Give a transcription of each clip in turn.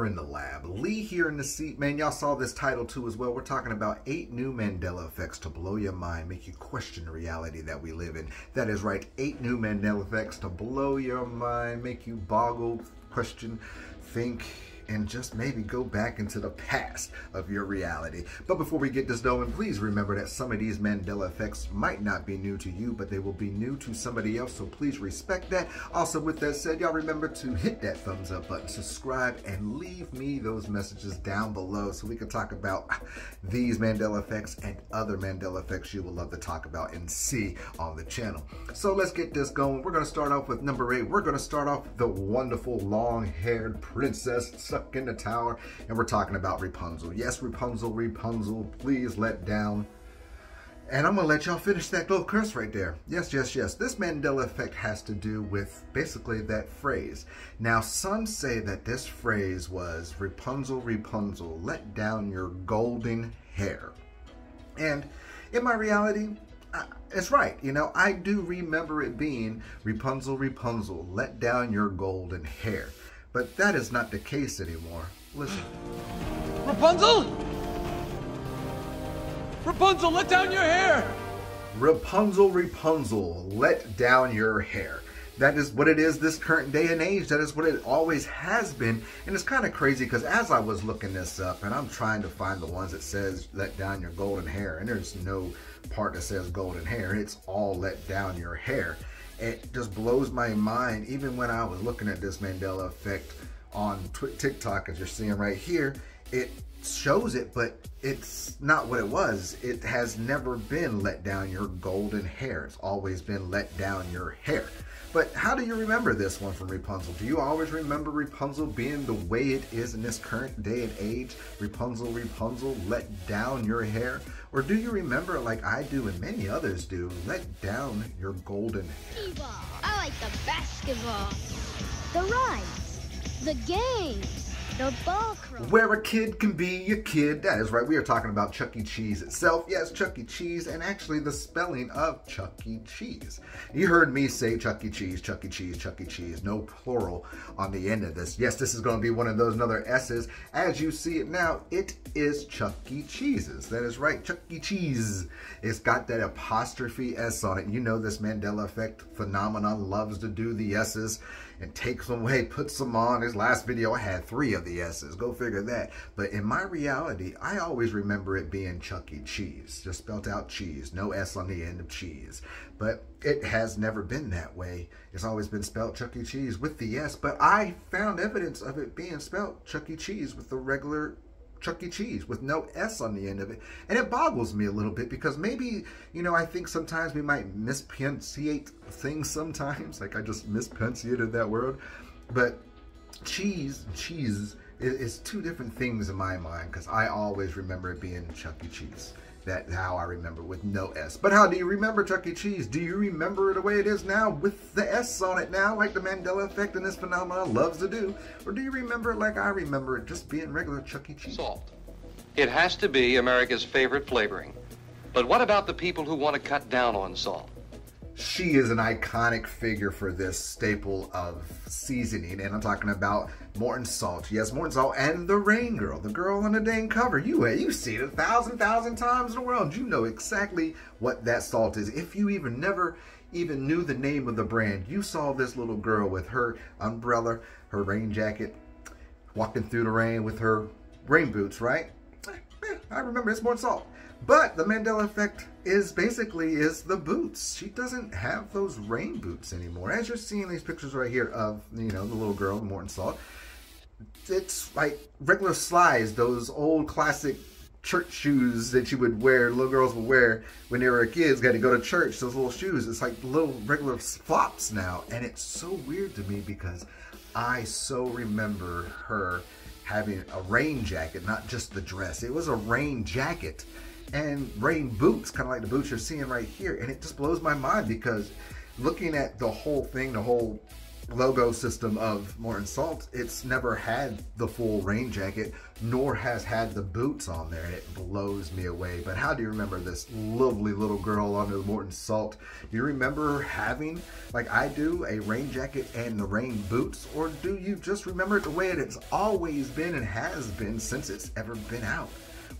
We're in the lab. Lee here in the seat. Man, y'all saw this title too as well. We're talking about 8 new Mandela effects to blow your mind, make you question the reality that we live in. That is right, 8 new Mandela effects to blow your mind, make you boggle, question, think, and just maybe go back into the past of your reality. But before we get this going, please remember that some of these Mandela effects might not be new to you, but they will be new to somebody else, so please respect that. Also, with that said, y'all remember to hit that thumbs up button, subscribe, and leave me those messages down below so we can talk about these Mandela effects and other Mandela effects you will love to talk about and see on the channel. So let's get this going. We're going to start off with number 8. We're going to start off with the wonderful long-haired princess stuck in the tower, and we're talking about Rapunzel. Yes, Rapunzel, Rapunzel, please let down. And I'm gonna let y'all finish that little curse right there. Yes, yes, yes. This Mandela effect has to do with basically that phrase. Now, some say that this phrase was Rapunzel, Rapunzel, let down your golden hair. And in my reality, it's right. You know, I do remember it being Rapunzel, Rapunzel, let down your golden hair. But that is not the case anymore. Listen. Rapunzel? Rapunzel, let down your hair! Rapunzel, Rapunzel, let down your hair. That is what it is this current day and age. That is what it always has been. And it's kind of crazy because as I was looking this up, and I'm trying to find the ones that says let down your golden hair, and there's no part that says golden hair. It's all let down your hair. It just blows my mind. Even when I was looking at this Mandela effect on TikTok, as you're seeing right here, it shows it, but it's not what it was. It has never been let down your golden hair. It's always been let down your hair. But how do you remember this one from Rapunzel? Do you always remember Rapunzel being the way it is in this current day and age? Rapunzel, Rapunzel, let down your hair? Or do you remember, like I do and many others do, let down your golden hair? I like the basketball, the rides, the games, the ball club. Where a kid can be a kid. That is right. We are talking about Chuck E. Cheese itself. Yes, Chuck E. Cheese, and actually the spelling of Chuck E. Cheese. You heard me say Chuck E. Cheese, Chuck E. Cheese, Chuck E. Cheese. No plural on the end of this. Yes, this is going to be one of those another S's. As you see it now, it is Chuck E. Cheese's. That is right. Chuck E. Cheese. It's got that apostrophe S on it. You know this Mandela effect phenomenon loves to do the S's and takes them away, puts them on. His last video, I had 3 of the S's. Go figure that. But in my reality, I always remember it being Chuck E. Cheese. Just spelled out cheese. No S on the end of cheese. But it has never been that way. It's always been spelled Chuck E. Cheese with the S. But I found evidence of it being spelled Chuck E. Cheese with the regular Chuck E. Cheese with no S on the end of it. And it boggles me a little bit because maybe, you know, I think sometimes we might mispronunciate things sometimes. Like I just mispronunciated that word. But cheese is 2 different things in my mind because I always remember it being Chuck E. Cheese. That's how I remember with no S. But how do you remember Chuck E. Cheese? Do you remember it the way it is now with the S on it now, like the Mandela effect and this phenomenon loves to do? Or do you remember it like I remember it, just being regular Chuck E. Cheese? Salt. It has to be America's favorite flavoring. But what about the people who want to cut down on salt? She is an iconic figure for this staple of seasoning, and I'm talking about Morton Salt. Yes, Morton Salt and the Rain Girl, the girl on the dang cover. You've seen it 1,000 times in the world. You know exactly what that salt is. If you never even knew the name of the brand, you saw this little girl with her umbrella, her rain jacket, walking through the rain with her rain boots, right? I remember it's Morton Salt. But the Mandela effect is basically the boots. She doesn't have those rain boots anymore. As you're seeing these pictures right here of, you know, the little girl, Morton Salt, it's like regular slides, those old classic church shoes that you would wear, little girls would wear when they were kids, got to go to church, those little shoes. It's like little regular flops now. And it's so weird to me because I so remember her having a rain jacket, not just the dress. It was a rain jacket and rain boots, kind of like the boots you're seeing right here. And it just blows my mind because looking at the whole thing, the whole logo system of Morton Salt, it's never had the full rain jacket, nor has had the boots on there, and it blows me away. But how do you remember this lovely little girl under the Morton Salt? Do you remember having, like I do, a rain jacket and the rain boots? Or do you just remember it the way it's always been and has been since it's ever been out?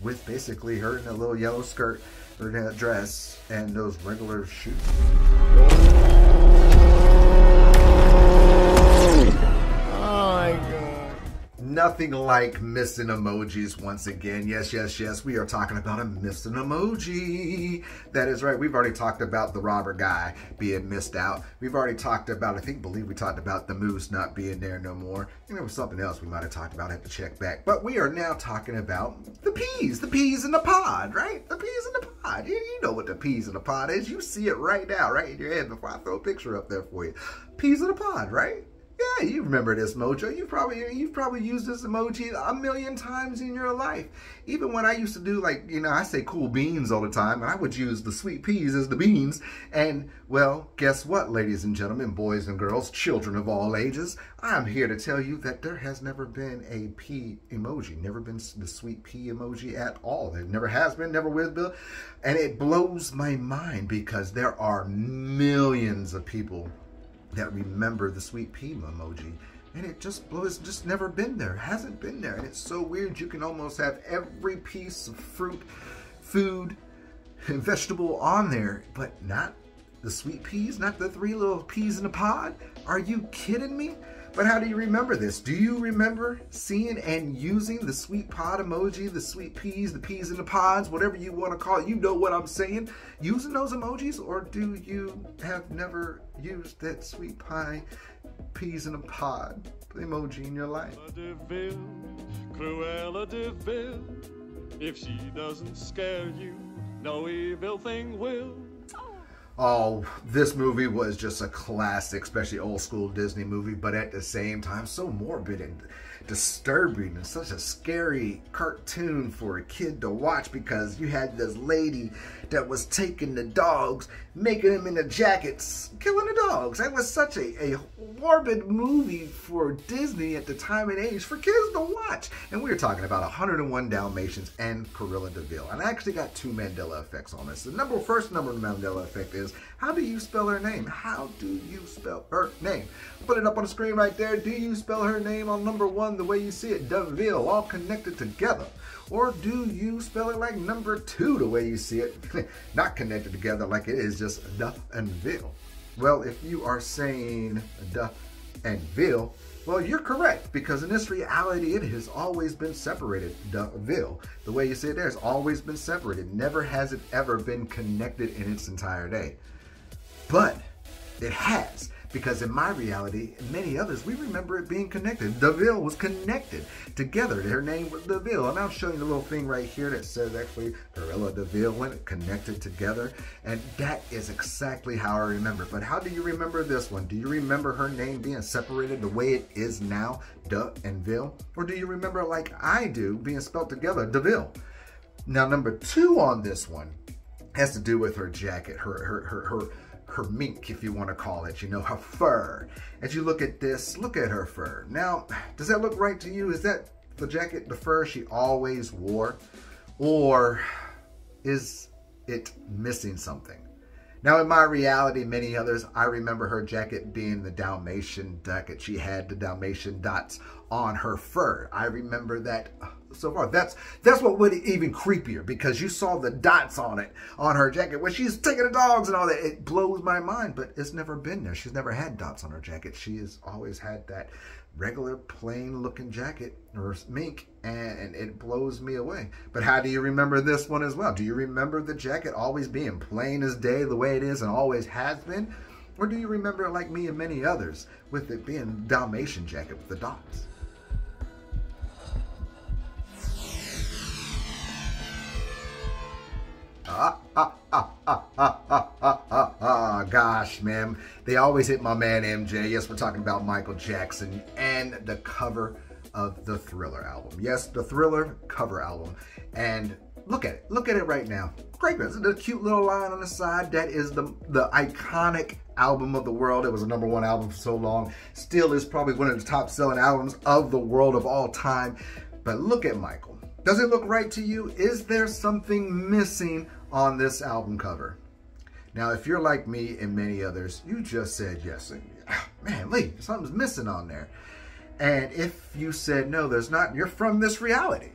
With basically her in a little yellow skirt, her dress, and those regular shoes. Nothing like missing emojis once again. Yes, yes, yes. We are talking about a missing emoji. That is right. We've already talked about the robber guy being missed out. We've already talked about, believe we talked about the moose not being there no more. And there was something else we might have talked about. I have to check back. But we are now talking about the peas in the pod, right? The peas in the pod. You know what the peas in the pod is. You see it right now, right in your head before I throw a picture up there for you. Peas in the pod, right? Yeah, you remember this, Mojo. You've probably used this emoji a million times in your life. Even when I used to do, like, I say cool beans all the time, and I would use the sweet peas as the beans. And, well, guess what, ladies and gentlemen, boys and girls, children of all ages? I'm here to tell you that there has never been a pea emoji, never been the sweet pea emoji at all. There never has been, never will be. And it blows my mind because there are millions of people that remember the sweet pea emoji, and it just blows. Just never been there, hasn't been there, and it's so weird. You can almost have every piece of fruit, food, and vegetable on there, but not the sweet peas, not the 3 little peas in a pod. Are you kidding me? But how do you remember this? Do you remember seeing and using the sweet pod emoji, the sweet peas, the peas in the pods, whatever you want to call it? You know what I'm saying? Using those emojis, or do you have never used that sweet pie, peas in a pod emoji in your life? Cruella de Vil, if she doesn't scare you, no evil thing will. Oh, this movie was just a classic, especially old school Disney movie, but at the same time, so morbid and disturbing and such a scary cartoon for a kid to watch, because you had this lady that was taking the dogs, making them into jackets, killing the dogs. That was such a morbid movie for Disney at the time and age for kids to watch. And we were talking about 101 Dalmatians and Cruella de Vil. And I actually got 2 Mandela effects on this. The first number Mandela effect is, how do you spell her name? How do you spell her name? Put it up on the screen right there. Do you spell her name on number 1 the way you see it, de Vil, all connected together? Or do you spell it like number 2 the way you see it, not connected together like it is just de and Vil? Well, if you are saying de and Vil, well, you're correct, because in this reality, it has always been separated. De Vil, the way you see it there, has always been separated. Never has it ever been connected in its entire day. But it has, because in my reality, and many others, we remember it being connected. De Vil was connected together. Her name was de Vil. And I'm showing you a little thing right here that says actually Cruella de Vil when it connected together. And that is exactly how I remember. But how do you remember this one? Do you remember her name being separated the way it is now, de and Vil? Or do you remember, like I do, being spelled together, de Vil? Now, number 2 on this one has to do with her jacket, her mink, if you want to call it, her fur. As you look at this, look at her fur. Now, does that look right to you? Is that the jacket, the fur she always wore? Or is it missing something? Now, in my reality, many others, I remember her jacket being the Dalmatian jacket. She had the Dalmatian dots on her fur. I remember that so far. That's what made it even creepier, because you saw the dots on it, on her jacket, when she's taking the dogs and all that. It blows my mind, but it's never been there. She's never had dots on her jacket. She has always had that regular plain looking jacket or mink, and it blows me away. But how do you remember this one as well? Do you remember the jacket always being plain as day the way it is and always has been? Or do you remember, like me and many others, with it being Dalmatian jacket with the dots? Gosh, man. They always hit my man MJ. Yes, we're talking about Michael Jackson and the cover of the Thriller album. Yes, the Thriller cover album. And look at it. Look at it right now. Great. The cute little line on the side. That is the iconic album of the world. It was a #1 album for so long. Still is probably one of the top selling albums of the world of all time. But look at Michael. Does it look right to you? Is there something missing on this album cover? Now, if you're like me and many others, you just said yes. And, man, Lee, something's missing on there. And if you said no, there's not, you're from this reality.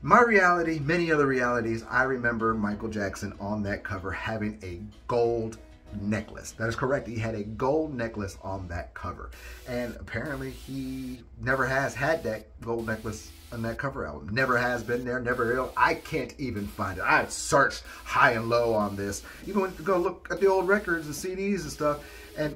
My reality, many other realities, I remember Michael Jackson on that cover having a gold necklace. That is correct. He had a gold necklace on that cover. And apparently he never has had that gold necklace on that cover album. Never has been there, never will. I can't even find it. I've searched high and low on this. Even when you go look at the old records and CDs and stuff, and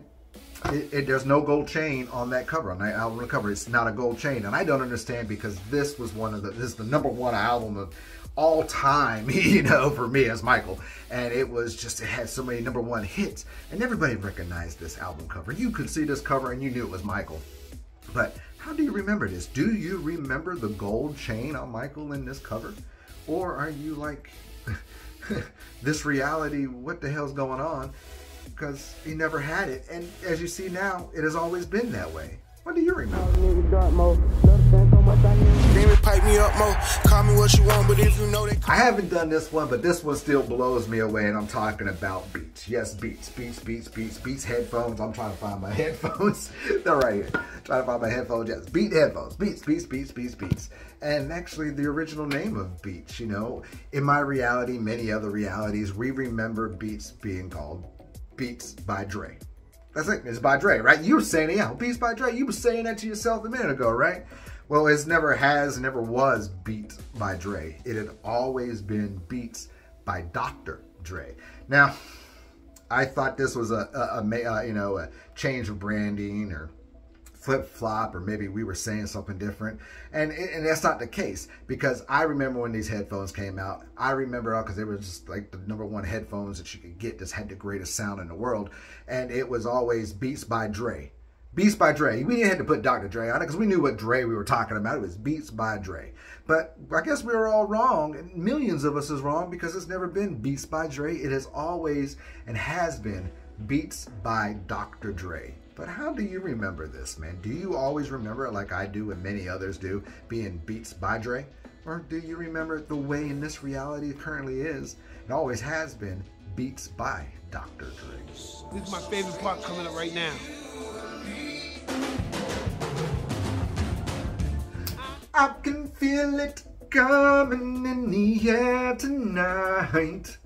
there's no gold chain on that cover, on that album cover. It's not a gold chain. And I don't understand, because this was this is the #1 album of all time, you know, for me as Michael. And it was just, it had so many #1 hits, and everybody recognized this album cover. You could see this cover and you knew it was Michael. But how do you remember this? Do you remember the gold chain on Michael in this cover? Or are you like, this reality, what the hell's going on? Because he never had it. And as you see now, it has always been that way. What do you remember? I haven't done this one, but this one still blows me away, and I'm talking about Beats. Yes, Beats. Beats headphones. I'm trying to find my headphones. They're right here. Trying to find my headphones. Yes, Beat headphones. Beats. And actually the original name of Beats, you know. In my reality, many other realities, we remember Beats being called Beats by Dre. That's it. It's by Dre, right? You were saying it, yeah, Beats by Dre. You were saying that to yourself a minute ago, right? Well, it never was Beats by Dre. It had always been Beats by Dr. Dre. Now, I thought this was a change of branding or flip-flop, or maybe we were saying something different, and that's not the case, because I remember when these headphones came out. I remember, because they were just like the #1 headphones that you could get, just had the greatest sound in the world, and it was always Beats by Dre. Beats by Dre. We didn't have to put Dr. Dre on it, because we knew what Dre we were talking about. It was Beats by Dre. But I guess we were all wrong, and millions of us is wrong, because it's never been Beats by Dre. It has always and has been Beats by Dr. Dre. But how do you remember this, man? Do you always remember it like I do and many others do, being Beats by Dre? Or do you remember it the way in this reality it currently is, it always has been, Beats by Dr. Dre? This is my favorite part coming up right now. I can feel it coming in the air tonight.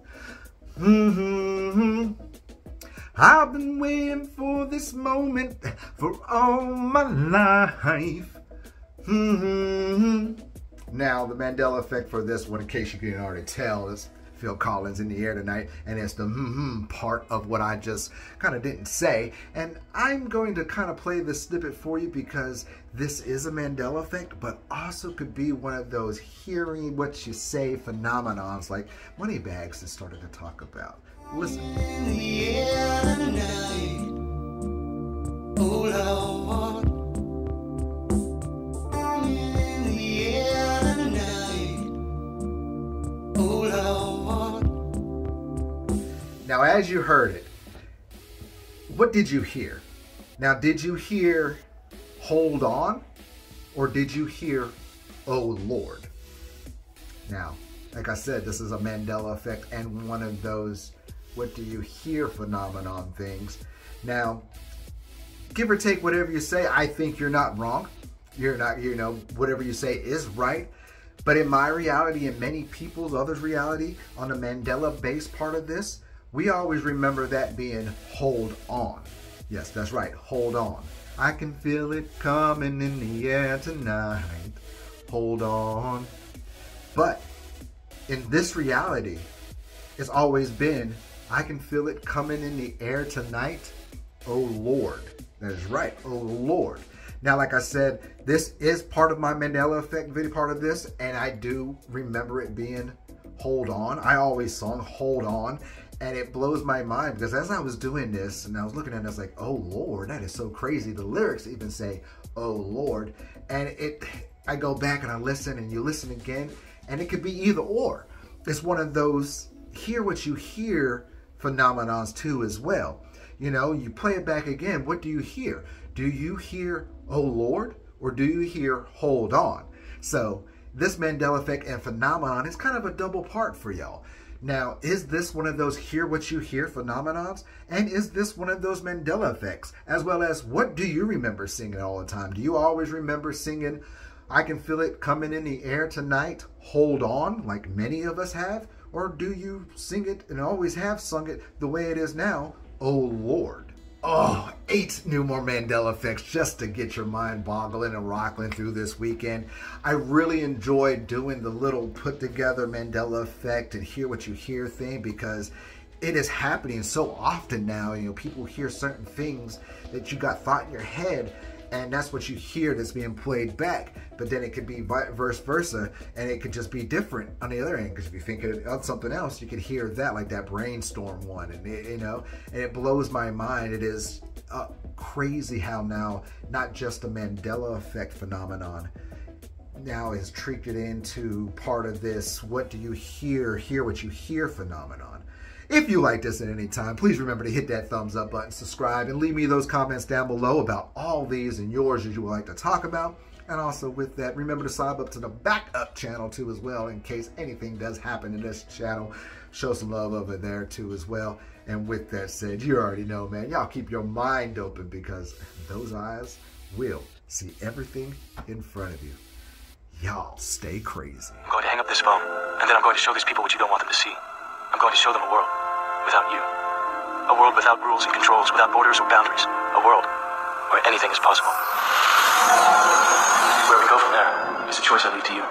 I've been waiting for this moment for all my life. Now, the Mandela effect for this one, in case you couldn't already tell, is Phil Collins in the air tonight, and it's the part of what I just kind of didn't say. And I'm going to kind of play this snippet for you, because this is a Mandela effect, but also could be one of those hearing what you say phenomenons like Moneybags has started to talk about. Listen. In the air tonight, oh Lord. In the air tonight, oh Lord. Now, as you heard it, what did you hear? Now, did you hear hold on, or did you hear oh Lord? Now, like I said, this is a Mandela effect and one of those what do you hear phenomenon things. Now, give or take whatever you say, I think you're not wrong. You're not, you know, whatever you say is right. But in my reality and many people's others' reality, on the Mandela-based part of this, we always remember that being hold on. Yes, that's right, hold on. I can feel it coming in the air tonight. Hold on. But in this reality, it's always been, I can feel it coming in the air tonight. Oh Lord. That is right. Oh Lord. Now, like I said, this is part of my Mandela effect video, part of this, and I do remember it being hold on. I always sung hold on, and it blows my mind, because as I was doing this and I was looking at it, I was like, oh Lord, that is so crazy. The lyrics even say, oh Lord. And I go back and I listen, and you listen again, and it could be either or. It's one of those hear what you hear phenomenons too as well. You know, you play it back again. What do you hear? Do you hear, oh Lord? Or do you hear, hold on? So this Mandela effect and phenomenon is kind of a double part for y'all. Now, is this one of those hear what you hear phenomenons? And is this one of those Mandela effects? As well as, what do you remember singing all the time? Do you always remember singing, I can feel it coming in the air tonight, hold on, like many of us have? Or do you sing it and always have sung it the way it is now, oh Lord? Oh, 8 new more Mandela effects just to get your mind boggling and rockling through this weekend. I really enjoyed doing the little put together Mandela effect and hear what you hear thing, because it is happening so often now. You know, people hear certain things that you got thought in your head, and that's what you hear that's being played back. But then it could be vice versa, and it could just be different on the other end. Because if you think of something else, you could hear that, like that brainstorm one, and you know, and it blows my mind. It is crazy how now not just a Mandela effect phenomenon now is treated into part of this what do you hear what you hear phenomenon. If you like this at any time, please remember to hit that thumbs up button, subscribe, and leave me those comments down below about all these and yours that you would like to talk about. And also with that, remember to sign up to the backup channel too as well, in case anything does happen in this channel. Show some love over there too as well. And with that said, you already know, man, y'all keep your mind open, because those eyes will see everything in front of you. Y'all stay crazy. I'm going to hang up this phone, and then I'm going to show these people what you don't want them to see. I'm going to show them a world without you. A world without rules and controls, without borders or boundaries. A world where anything is possible. Where we go from there is a choice I leave to you.